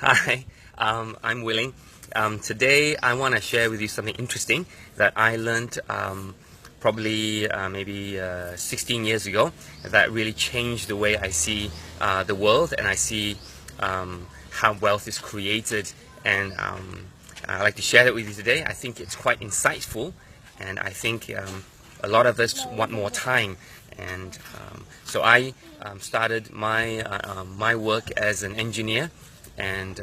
Hi, I'm Willing. Today I want to share with you something interesting that I learned probably maybe 16 years ago that really changed the way I see the world, and I see how wealth is created, and I'd like to share that with you today. I think it's quite insightful, and I think a lot of us want more time, and so I started my work as an engineer, and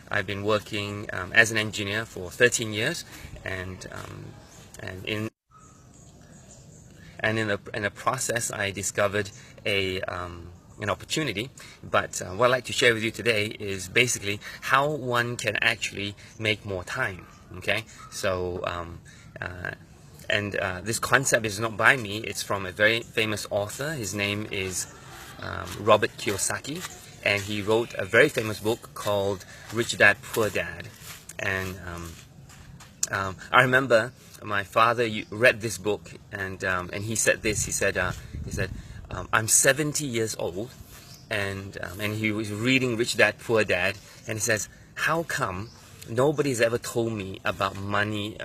I've been working as an engineer for 13 years, and and in in the process I discovered an opportunity. But what I'd like to share with you today is basically how one can actually make more time. Okay, so this concept is not by me, it's from a very famous author. His name is Robert Kiyosaki, and he wrote a very famous book called Rich Dad Poor Dad. And I remember my father read this book, and he said this. He said I'm 70 years old, and he was reading Rich Dad Poor Dad, and he says, how come nobody's ever told me about money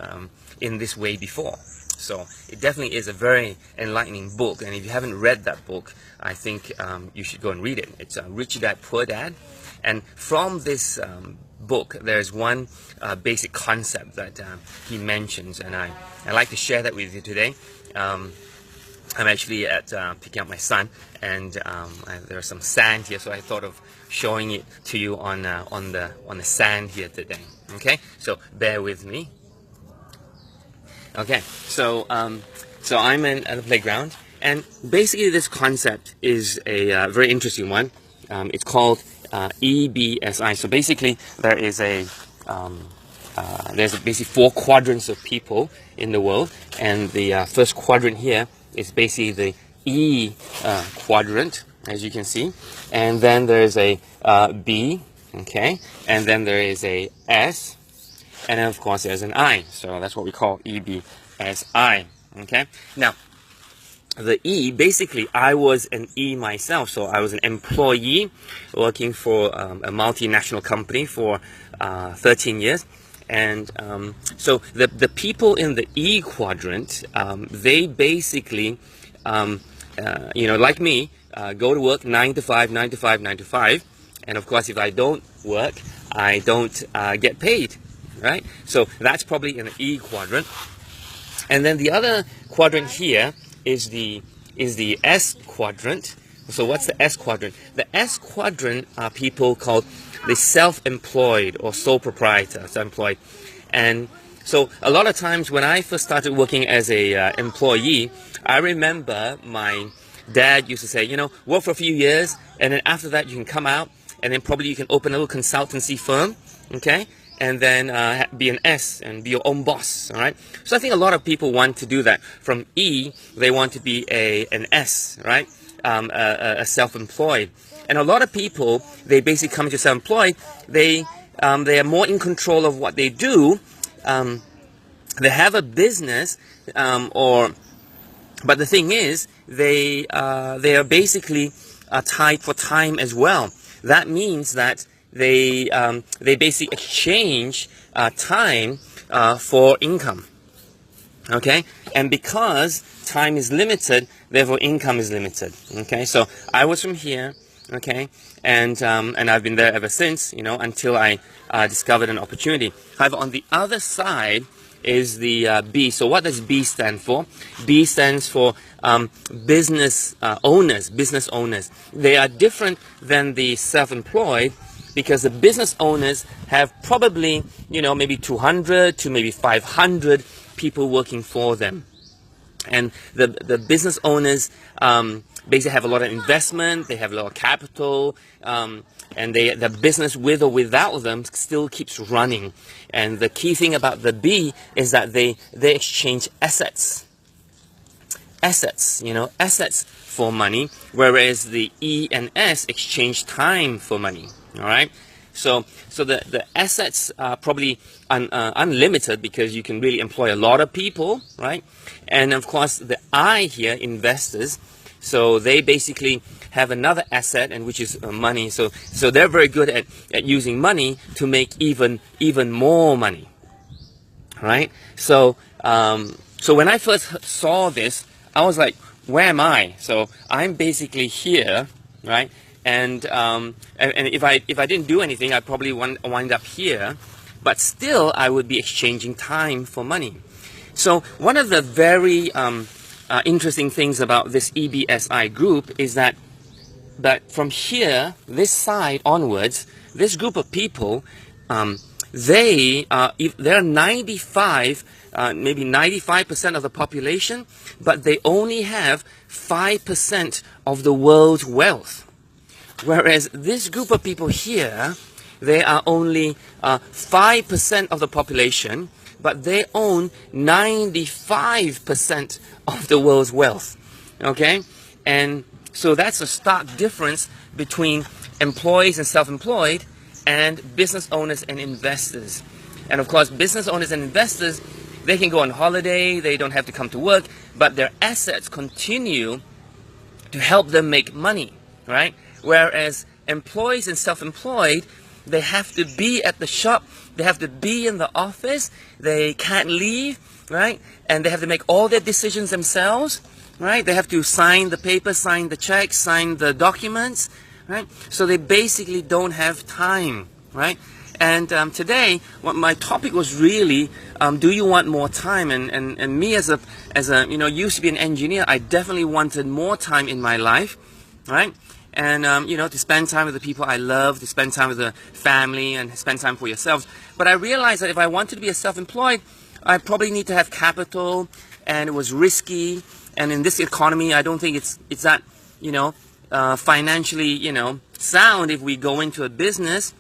in this way before? So it definitely is a very enlightening book, and if you haven't read that book, I think you should go and read it. It's Rich Dad Poor Dad, and from this book there's one basic concept that he mentions, and I'd like to share that with you today. I'm actually at picking up my son, and there's some sand here, so I thought of showing it to you on the sand here today. Okay, so bear with me. Okay, so I'm at the playground, and basically this concept is a very interesting one. It's called EBSI. So basically there is there's basically 4 quadrants of people in the world, and the first quadrant here is basically the E quadrant, as you can see, and then there's a B, okay, and then there is a S, and then of course there's an I. So that's what we call EBSI. Okay, now the E, basically I was an E myself, so I was an employee working for a multinational company for 13 years. And so the people in the E quadrant, they basically like me, go to work 9 to 5, 9 to 5, 9 to 5, and of course if I don't work, I don't get paid, right? So that's probably in the E quadrant. And then the other quadrant here is the S quadrant. So what's the S quadrant? The S quadrant are people called the self-employed or sole proprietor, self-employed. And so a lot of times when I first started working as a employee, I remember my dad used to say, work for a few years, and then after that you can come out, and then probably you can open a little consultancy firm, okay? And then be an S and be your own boss, all right? So I think a lot of people want to do that. From E, they want to be an S, right? A self-employed. And a lot of people, they basically come to self-employed, they are more in control of what they do. They have a business, but the thing is, they are basically tied for time as well. That means that they basically exchange time for income. Okay, and because time is limited, therefore income is limited. Okay, so I was from here, okay, and I've been there ever since, until I discovered an opportunity. However, on the other side is the B. So what does B stand for? B stands for business owners. Business owners. They are different than the self-employed, because the business owners have probably, maybe 200 to maybe 500 people working for them. And the business owners basically have a lot of investment, they have a lot of capital, and the business with or without them still keeps running. And the key thing about the B is that they exchange assets. Assets for money, whereas the E and S exchange time for money. All right, so the assets are probably unlimited, because you can really employ a lot of people, right? And of course the I here, investors. So they basically have another asset, and which is money. So they're very good at using money to make even more money, right? So when I first saw this, I was like, where am I? So I'm basically here, right? And if I didn't do anything, I'd probably wind up here, but still I would be exchanging time for money. So one of the very interesting things about this EBSI group is that from here, this side onwards, this group of people, they're 95, maybe 95% of the population, but they only have 5% of the world's wealth. Whereas this group of people here, they are only 5% of the population, but they own 95% of the world's wealth. Okay? And so that's a stark difference between employees and self-employed and business owners and investors. And of course, business owners and investors, they can go on holiday, they don't have to come to work, but their assets continue to help them make money, right? Whereas employees and self-employed, they have to be at the shop, they have to be in the office, they can't leave, right? And they have to make all their decisions themselves, right? They have to sign the papers, sign the checks, sign the documents, right? So they basically don't have time, right? And today, what my topic was really, do you want more time? And me as a used to be an engineer, I definitely wanted more time in my life, right? And to spend time with the people I love, to spend time with the family, and spend time for yourselves. But I realized that if I wanted to be a self-employed, I probably need to have capital, and it was risky. And in this economy, I don't think it's that financially sound if we go into a business.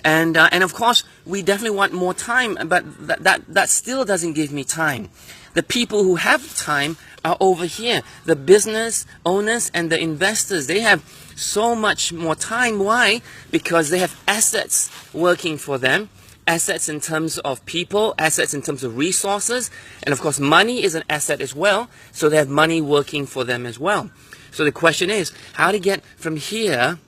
And of course, we definitely want more time, but that still doesn't give me time. The people who have time are over here. The business owners and the investors, they have so much more time. Why? Because they have assets working for them. Assets in terms of people, assets in terms of resources, and of course money is an asset as well, so they have money working for them as well. So the question is, how to get from here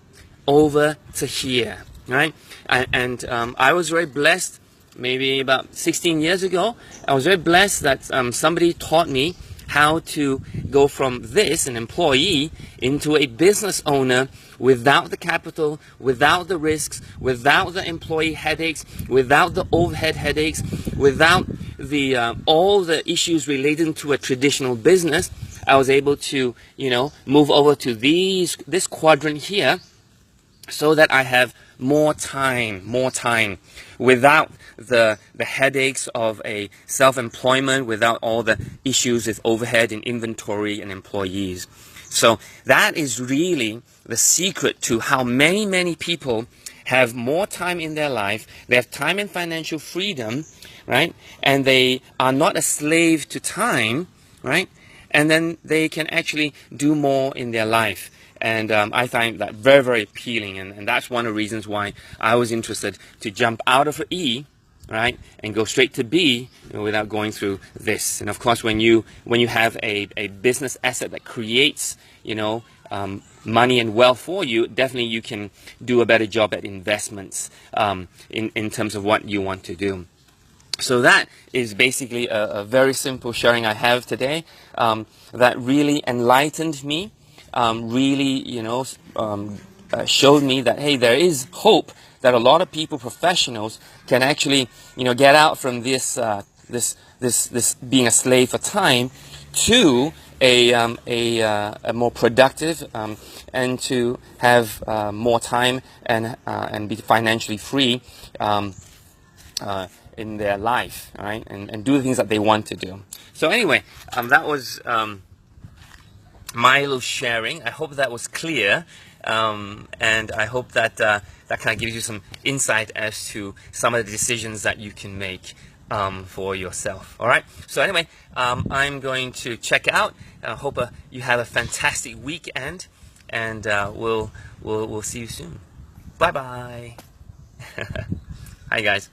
over to here, right? And I was very blessed, maybe about 16 years ago, I was very blessed that somebody taught me how to go from this, an employee, into a business owner without the capital, without the risks, without the employee headaches, without the overhead headaches, without the all the issues related to a traditional business. I was able to, move over to this quadrant here, so that I have more time without the headaches of a self-employment, without all the issues with overhead and inventory and employees. So that is really the secret to how many people have more time in their life. They have time and financial freedom, right? And they are not a slave to time, right? And then they can actually do more in their life. And I find that very, very appealing, and that's one of the reasons why I was interested to jump out of E, right, and go straight to B, without going through this. And of course, when you have a business asset that creates, money and wealth for you, definitely you can do a better job at investments in terms of what you want to do. So that is basically a very simple sharing I have today that really enlightened me. Showed me that, hey, there is hope that a lot of people, professionals, can actually, get out from this being a slave for time to a more productive and to have more time and be financially free in their life, right? And do the things that they want to do. So anyway, that was my little sharing. I hope that was clear, and I hope that that kind of gives you some insight as to some of the decisions that you can make for yourself. All right. So anyway, I'm going to check out. I hope you have a fantastic weekend, and we'll see you soon. Bye bye. Hi guys.